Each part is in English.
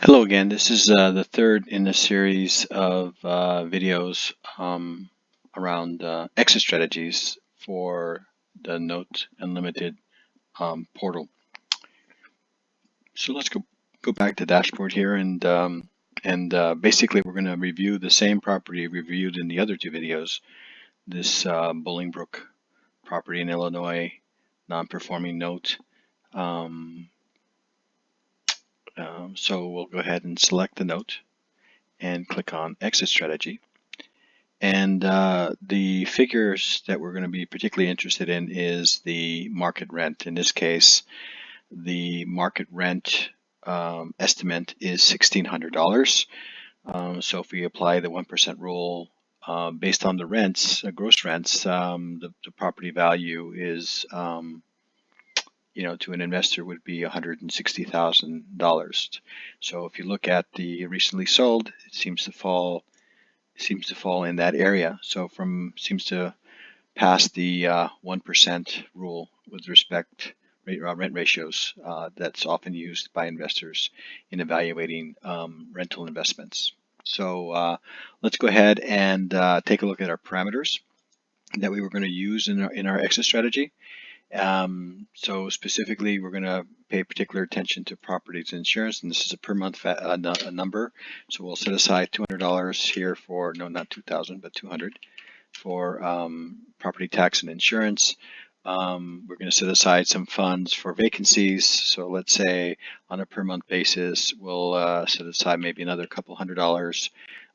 Hello again. This is the third in a series of videos around exit strategies for the Note Unlimited portal. So let's go back to dashboard here, and basically we're going to review the same property reviewed in the other two videos. This Bolingbrook property in Illinois, non-performing note. So we'll go ahead and select the note and click on exit strategy. And the figures that we're going to be particularly interested in is the market rent. In this case, the market rent estimate is $1,600. So if we apply the 1% rule based on the rents, gross rents, the property value is, to an investor would be $160,000. So if you look at the recently sold, it seems to fall in that area. So seems to pass the 1% rule with respect rent ratios that's often used by investors in evaluating rental investments. So let's go ahead and take a look at our parameters that we were going to use in our exit strategy. So specifically, we're going to pay particular attention to properties insurance, and this is a per month number. So we'll set aside $200 here for, no, not 2,000, but 200 for property tax and insurance. We're going to set aside some funds for vacancies. So let's say on a per month basis, we'll set aside maybe another couple $100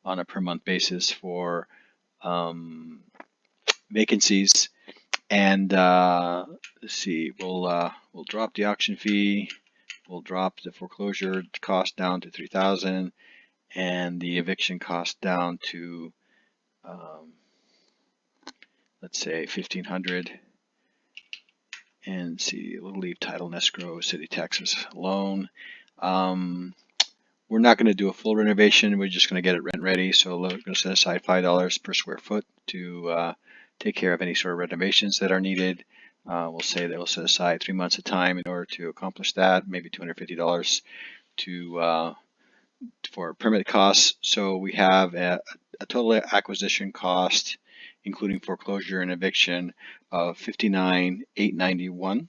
on a per month basis for vacancies. And let's see, we'll drop the auction fee, we'll drop the foreclosure cost down to $3,000, and the eviction cost down to let's say $1,500. And see, we'll leave title and escrow, city taxes alone. We're not going to do a full renovation. We're just going to get it rent ready. So we're going to set aside $5 per square foot to take care of any sort of renovations that are needed. We'll say that we'll set aside 3 months of time in order to accomplish that, maybe $250 for permit costs. So we have a total acquisition cost, including foreclosure and eviction, of $59,891,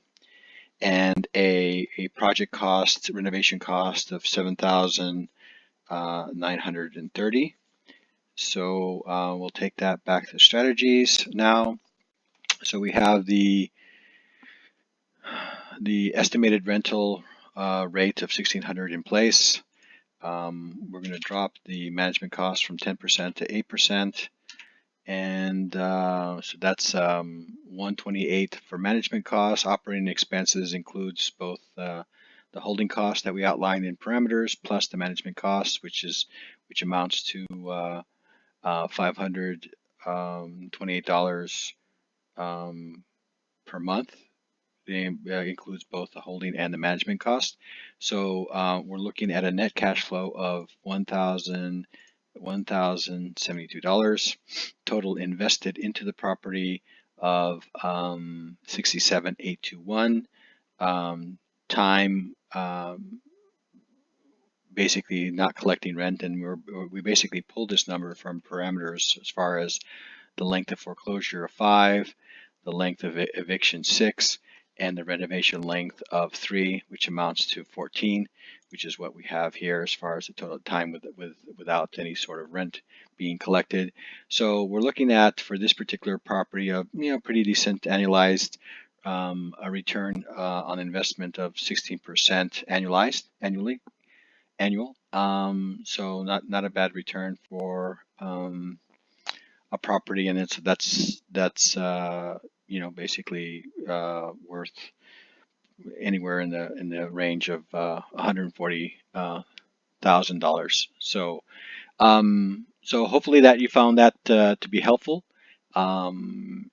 and a project cost, renovation cost of $7,930. So we'll take that back to strategies now. So we have the estimated rental rate of $1,600 in place. We're going to drop the management cost from 10% to 8%. And so that's $128 for management costs. Operating expenses includes both the holding costs that we outlined in parameters plus the management costs, which amounts to $528 per month. It includes both the holding and the management cost. So we're looking at a net cash flow of $1,072. Total invested into the property of $67,821. Time basically not collecting rent, and we basically pulled this number from parameters as far as the length of foreclosure of 5, the length of eviction 6, and the renovation length of 3, which amounts to 14, which is what we have here as far as the total time without any sort of rent being collected. So we're looking at, for this particular property, a pretty decent annualized a return on investment of 16% annual. So not a bad return for a property, and that's basically worth anywhere in the range of $140,000. So hopefully that you found that to be helpful. And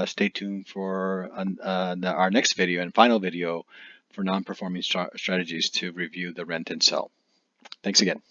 stay tuned for our next video and final video for non-performing strategies to review the rent and sell. Thanks again.